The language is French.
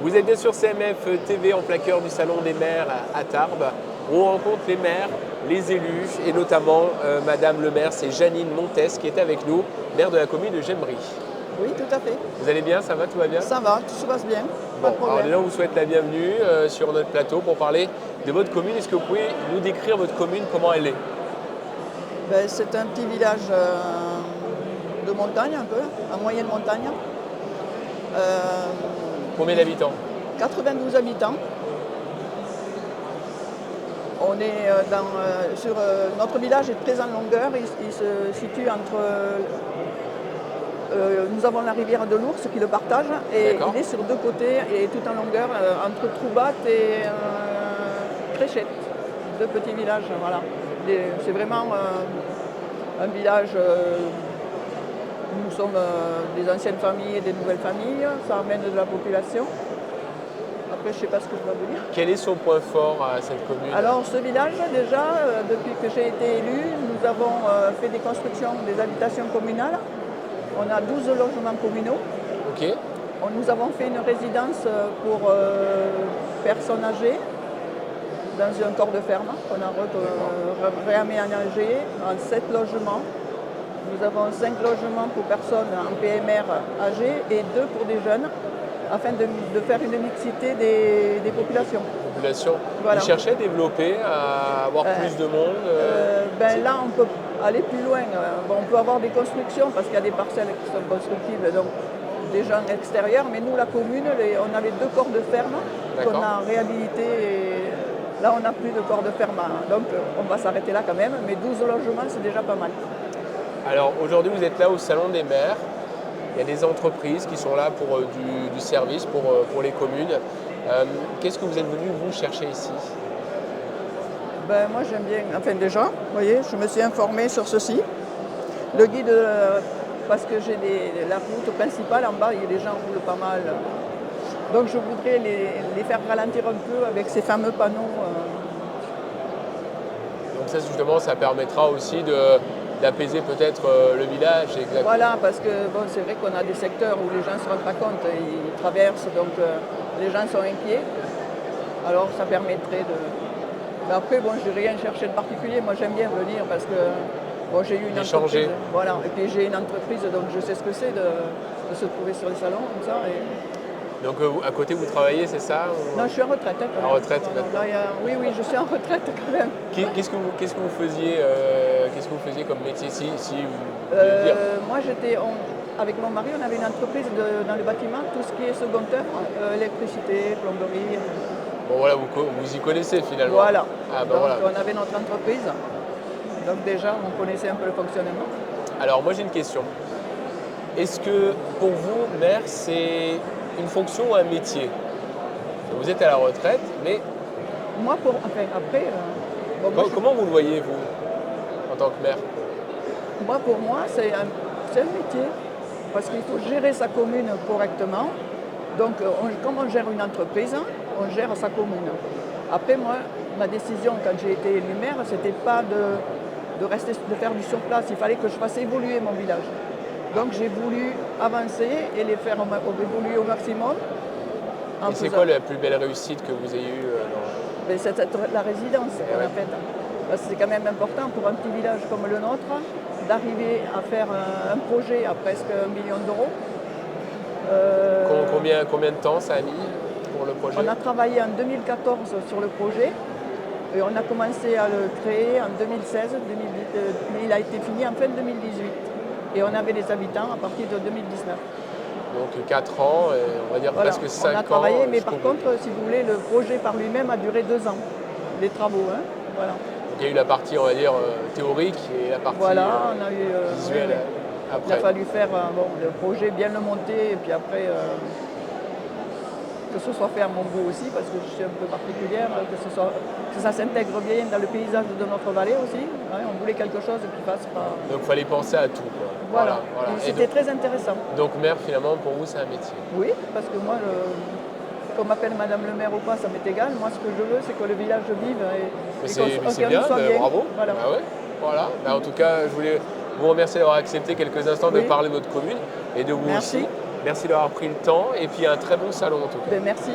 Vous êtes bien sur CMF TV en plein cœur du Salon des maires à Tarbes, où on rencontre les maires, les élus et notamment Madame le maire, c'est Janine Montes qui est avec nous, maire de la commune de Gemmery. Oui, tout à fait. Vous allez bien, ça va, tout va bien? Ça va, tout se passe bien. Bon, Pas de alors problème. déjà on vous souhaite la bienvenue sur notre plateau pour parler de votre commune. Est-ce que vous pouvez nous décrire votre commune, comment elle est? C'est un petit village de montagne un peu, en moyenne montagne. Combien d'habitants? 92 habitants. On est notre village est très en longueur. Il se situe entre. Nous avons la rivière de l'Ours qui le partage et il est sur deux côtés et tout en longueur entre Troubat et Créchette. Deux petits villages, voilà. C'est vraiment un village où nous sommes des anciennes familles et des nouvelles familles. Ça amène de la population. Après, je ne sais pas ce que je dois vous dire. Quel est son point fort à cette commune? Alors, ce village, déjà, depuis que j'ai été élue, nous avons fait des constructions des habitations communales. On a 12 logements communaux. Ok. Nous avons fait une résidence pour personnes âgées dans un corps de ferme qu'on a réaménagé en 7 logements. Nous avons 5 logements pour personnes en PMR âgées et 2 pour des jeunes, afin de faire une mixité des populations. Voilà. Vous cherchez à développer, à avoir plus de monde Là, on peut aller plus loin. On peut avoir des constructions parce qu'il y a des parcelles qui sont constructibles, donc des gens extérieurs. Mais nous, la commune, on avait 2 corps de ferme qu'on a réhabilités. Là, on n'a plus de corps de ferme. Donc, on va s'arrêter là quand même. Mais 12 logements, c'est déjà pas mal. Alors, aujourd'hui, vous êtes là au Salon des maires. Il y a des entreprises qui sont là pour du service pour les communes. Qu'est-ce que vous êtes venu vous chercher ici? Moi j'aime bien, enfin déjà, vous voyez, je me suis informée sur ceci. Le guide, parce que j'ai la route principale en bas, les gens roulent pas mal. Donc je voudrais les faire ralentir un peu avec ces fameux panneaux. Donc ça justement, ça permettra aussi d'apaiser peut-être le village. Exactement. Voilà, parce que c'est vrai qu'on a des secteurs où les gens ne se rendent pas compte, ils traversent, donc les gens sont inquiets. Alors ça permettrait de... Mais après, je n'ai rien cherché de particulier. Moi, j'aime bien venir parce que j'ai eu une entreprise. Voilà. Et puis j'ai une entreprise, donc je sais ce que c'est de se trouver sur les salons comme ça. Donc à côté, vous travaillez, c'est ça ou... Non, je suis en retraite. En retraite, oui, je suis en retraite quand même. Qu'est-ce que vous faisiez comme métier si vous dire Moi, avec mon mari, on avait une entreprise dans le bâtiment, tout ce qui est second œuvre, électricité, plomberie. Bon voilà, vous y connaissez finalement. Voilà. Donc voilà. on avait notre entreprise. Donc déjà, on connaissait un peu le fonctionnement. Alors moi j'ai une question. Est-ce que pour vous, maire, c'est une fonction ou un métier? Vous êtes à la retraite, mais... Moi, après... comment vous le voyez, vous, en tant que maire? Pour moi, c'est un métier. Parce qu'il faut gérer sa commune correctement. Donc, comme on gère une entreprise, on gère sa commune. Après, moi, ma décision, quand j'ai été élue maire, c'était pas de faire du surplace. Il fallait que je fasse évoluer mon village. Donc, j'ai voulu avancer et les faire évoluer au maximum. Et c'est quoi la plus belle réussite que vous ayez eue C'est la résidence qu'on a faite. C'est quand même important pour un petit village comme le nôtre d'arriver à faire un projet à presque 1 million d'euros. Combien de temps ça a mis pour le projet? On a travaillé en 2014 sur le projet et on a commencé à le créer en 2016, mais il a été fini en fin 2018 et on avait les habitants à partir de 2019. Donc 4 ans, on va dire presque 5 ans. On a travaillé, mais par contre, si vous voulez, le projet par lui-même a duré 2 ans, les travaux. Voilà. Donc il y a eu la partie, on va dire, théorique et la partie visuelle après. Il a fallu faire le projet, bien le monter, et puis après, que ce soit fait à mon goût aussi, parce que je suis un peu particulière, que ça s'intègre bien dans le paysage de notre vallée aussi. On voulait quelque chose qui passe par... Donc il fallait penser à tout. Voilà. C'était très intéressant. Donc maire, finalement, pour vous, c'est un métier? Oui, parce que moi, qu'on m'appelle Madame le maire ou pas, ça m'est égal. Moi, ce que je veux, c'est que le village vive et c'est bien, bravo. Voilà. Voilà. En tout cas, je voulais vous remercier d'avoir accepté quelques instants de parler de votre commune et de vous aussi. Merci d'avoir pris le temps et puis un très bon salon en tout cas. Ben, merci.